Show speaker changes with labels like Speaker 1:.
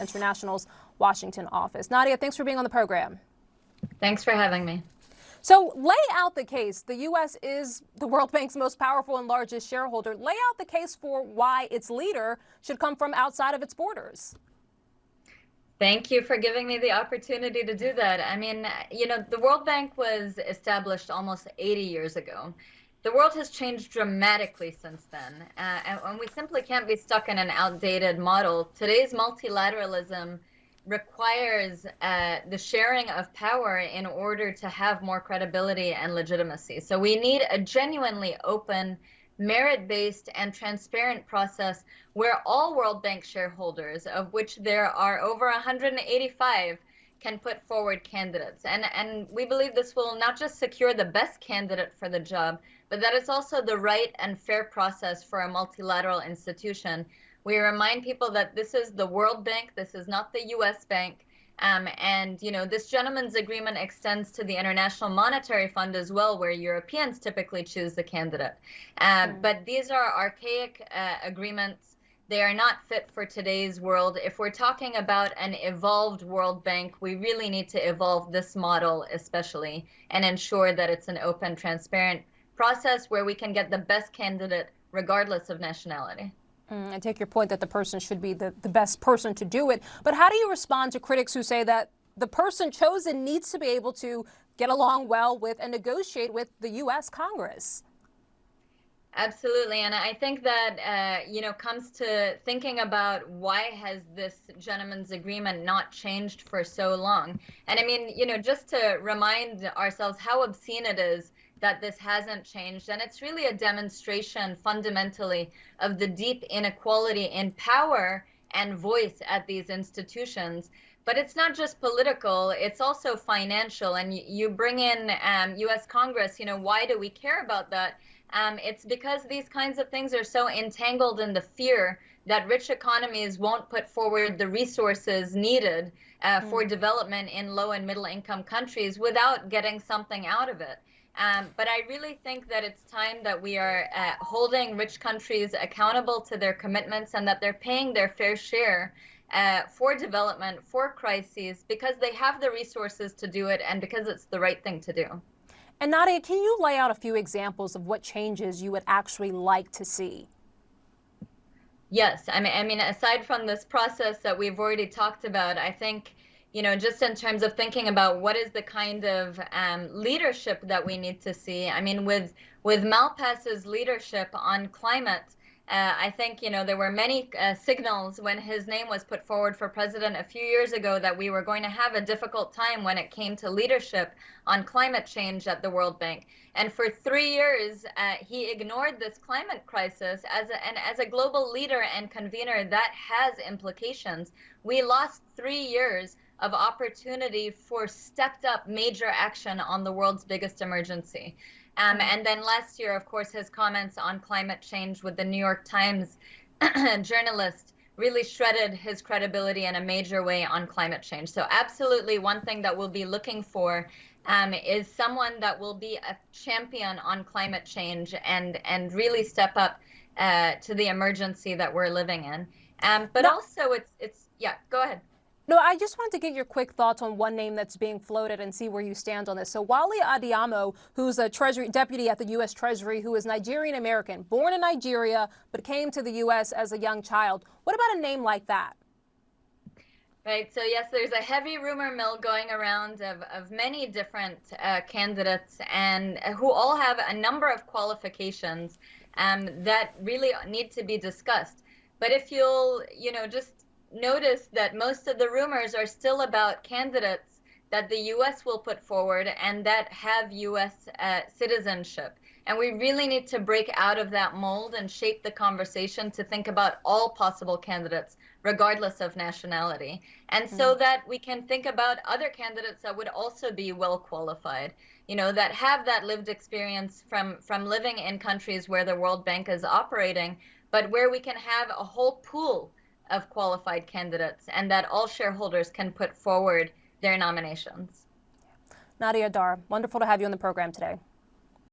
Speaker 1: International's Washington office. Nadia, thanks for being on the program.
Speaker 2: Thanks for having me.
Speaker 1: So lay out the case. The U.S. is the World Bank's most powerful and largest shareholder. Lay out the case for why its leader should come from outside of its borders.
Speaker 2: Thank you for giving me the opportunity to do that. I mean, the World Bank was established almost 80 years ago. The world has changed dramatically since then, and we simply can't be stuck in an outdated model. Today's multilateralism requires the sharing of power in order to have more credibility and legitimacy. So we need a genuinely open, merit-based and transparent process where all World Bank shareholders, of which there are over 185, can put forward candidates. And we believe this will not just secure the best candidate for the job, but that it's also the right and fair process for a multilateral institution. We remind people that this is the World Bank, this is not the US Bank. This gentleman's agreement extends to the International Monetary Fund as well, where Europeans typically choose the candidate. But these are archaic agreements. They are not fit for today's world. If we're talking about an evolved World Bank, we really need to evolve this model especially and ensure that it's an open, transparent process where we can get the best candidate regardless of nationality.
Speaker 1: I take your point that the person should be the best person to do it. But how do you respond to critics who say that the person chosen needs to be able to get along well with and negotiate with the U.S. Congress?
Speaker 2: Absolutely. And I think that, comes to thinking about why has this gentleman's agreement not changed for so long? And I mean, just to remind ourselves how obscene it is that this hasn't changed. And it's really a demonstration fundamentally of the deep inequality in power and voice at these institutions. But it's not just political, it's also financial. And you bring in US Congress, why do we care about that? It's because these kinds of things are so entangled in the fear that rich economies won't put forward the resources needed for development in low and middle income countries without getting something out of it. But I really think that it's time that we are holding rich countries accountable to their commitments and that they're paying their fair share for development, for crises, because they have the resources to do it and because it's the right thing to do.
Speaker 1: And Nadia, can you lay out a few examples of what changes you would actually like to see?
Speaker 2: Yes, I mean, aside from this process that we've already talked about, I think, just in terms of thinking about what is the kind of leadership that we need to see. I mean, with Malpass's leadership on climate, I think, there were many signals when his name was put forward for president a few years ago that we were going to have a difficult time when it came to leadership on climate change at the World Bank. And for 3 years, he ignored this climate crisis as a global leader and convener. That has implications. We lost 3 years of opportunity for stepped up major action on the world's biggest emergency. And then last year, of course, his comments on climate change with the New York Times journalist really shredded his credibility in a major way on climate change. So absolutely one thing that we'll be looking for is someone that will be a champion on climate change and really step up to the emergency that we're living in. But also yeah, go ahead.
Speaker 1: No, I just wanted to get your quick thoughts on one name that's being floated and see where you stand on this. So Wale Adeyemo, who's a Treasury deputy at the U.S. Treasury, who is Nigerian American, born in Nigeria, but came to the U.S. as a young child. What about a name like that?
Speaker 2: Right. So yes, there's a heavy rumor mill going around of many different candidates and who all have a number of qualifications that really need to be discussed. But if you'll, just notice that most of the rumors are still about candidates that the U.S. will put forward and that have U.S. citizenship. And we really need to break out of that mold and shape the conversation to think about all possible candidates, regardless of nationality. And so that we can think about other candidates that would also be well qualified, that have that lived experience from living in countries where the World Bank is operating, but where we can have a whole pool of qualified candidates and that all shareholders can put forward their nominations.
Speaker 1: Nadia, Daar, wonderful to have you on the program today.